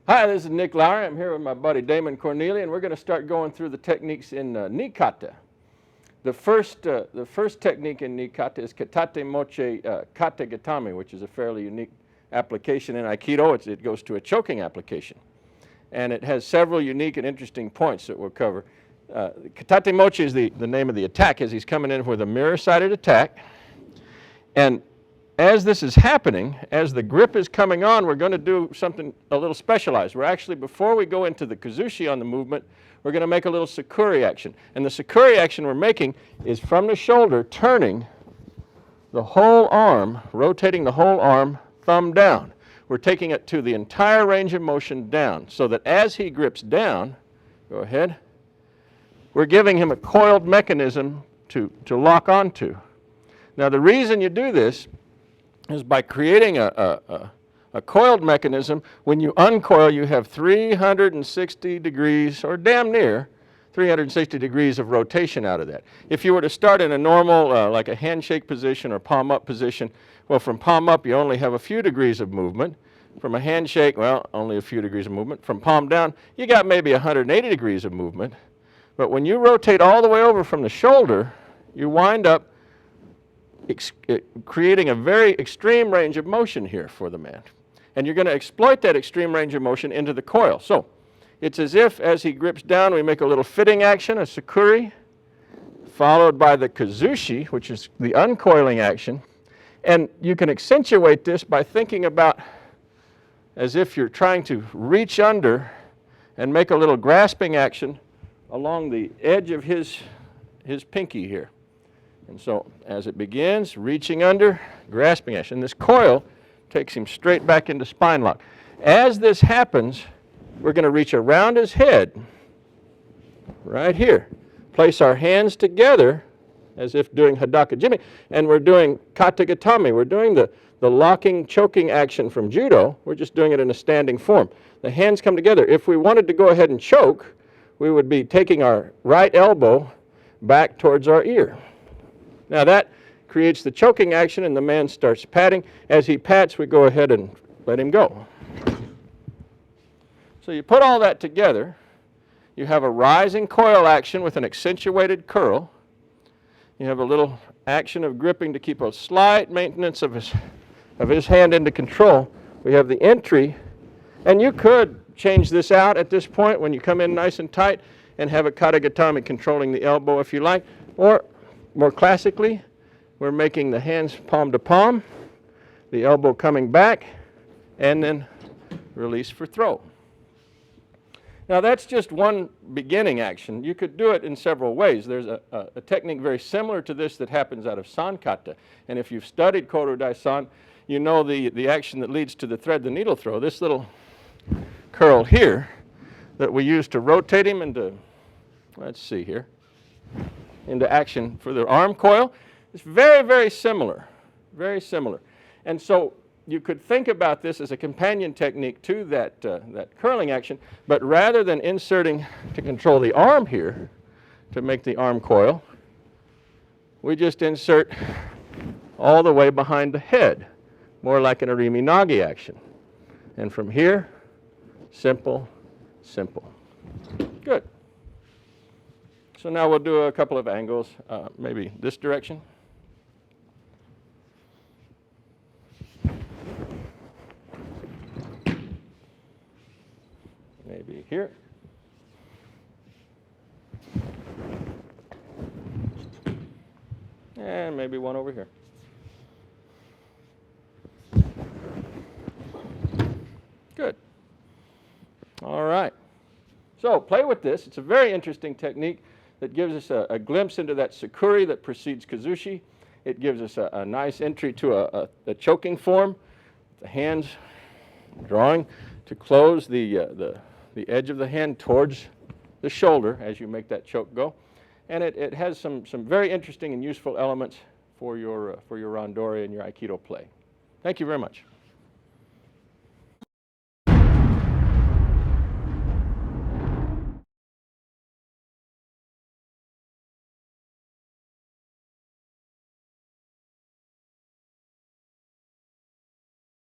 Hi, this is Nick Lowry. I'm here with my buddy Damon Cornelia, and we're going to start going through the techniques in Ni Kata. The first technique in Ni Kata is Katate Mochi Kata Gatame, which is a fairly unique application in Aikido. It goes to a choking application. And it has several unique and interesting points that we'll cover. Katate Mochi is the name of the attack, as he's coming in with a mirror-sided attack. And as this is happening, as the grip is coming on, we're going to do something a little specialized. We're actually, before we go into the kazushi on the movement, we're going to make a little sakuri action. And the sakuri action we're making is from the shoulder, turning the whole arm, rotating the whole arm, thumb down. We're taking it to the entire range of motion down, so that as he grips down, go ahead, we're giving him a coiled mechanism to lock onto. Now the reason you do this is by creating a coiled mechanism. When you uncoil, you have 360 degrees, or damn near 360 degrees of rotation out of that. If you were to start in a normal, like a handshake position or palm up position, well, from palm up you only have a few degrees of movement. From a handshake, well, only a few degrees of movement. From palm down, you got maybe 180 degrees of movement. But when you rotate all the way over from the shoulder, you wind up creating a very extreme range of motion here for the man. And you're going to exploit that extreme range of motion into the coil. So it's as if, as he grips down, we make a little fitting action, a sakuri, followed by the kazushi, which is the uncoiling action. And you can accentuate this by thinking about as if you're trying to reach under and make a little grasping action along the edge of his pinky here. And so as it begins, reaching under, grasping action. This coil takes him straight back into spine lock. As this happens, we're going to reach around his head, right here. Place our hands together as if doing Hadaka Jimmy, and we're doing Kata Gatame. We're doing the locking, choking action from Judo. We're just doing it in a standing form. The hands come together. If we wanted to go ahead and choke, we would be taking our right elbow back towards our ear. Now that creates the choking action, and the man starts patting. As he pats, we go ahead and let him go. So you put all that together, you have a rising coil action with an accentuated curl. You have a little action of gripping to keep a slight maintenance of his hand into control. We have the entry, and you could change this out at this point when you come in nice and tight and have a Kata Gatame controlling the elbow if you like, or more classically, we're making the hands palm to palm, the elbow coming back, and then release for throw. Now that's just one beginning action. You could do it in several ways. There's a technique very similar to this that happens out of San Kata. And if you've studied Koryu Dai San, you know the action that leads to the thread the needle throw. This little curl here that we use to rotate him into, let's see here, into action for the arm coil. It's very, very similar, very similar. And so you could think about this as a companion technique to that curling action, but rather than inserting to control the arm here, to make the arm coil, we just insert all the way behind the head, more like an Arimi Nagi action. And from here, simple, simple. Good. So now we'll do a couple of angles, maybe this direction. Maybe here. And maybe one over here. Good. All right. So play with this. It's a very interesting technique that gives us a glimpse into that sakuri that precedes kazushi. It gives us a nice entry to a choking form. The hands drawing to close the edge of the hand towards the shoulder as you make that choke go. And it has some very interesting and useful elements for your randori and your Aikido play. Thank you very much.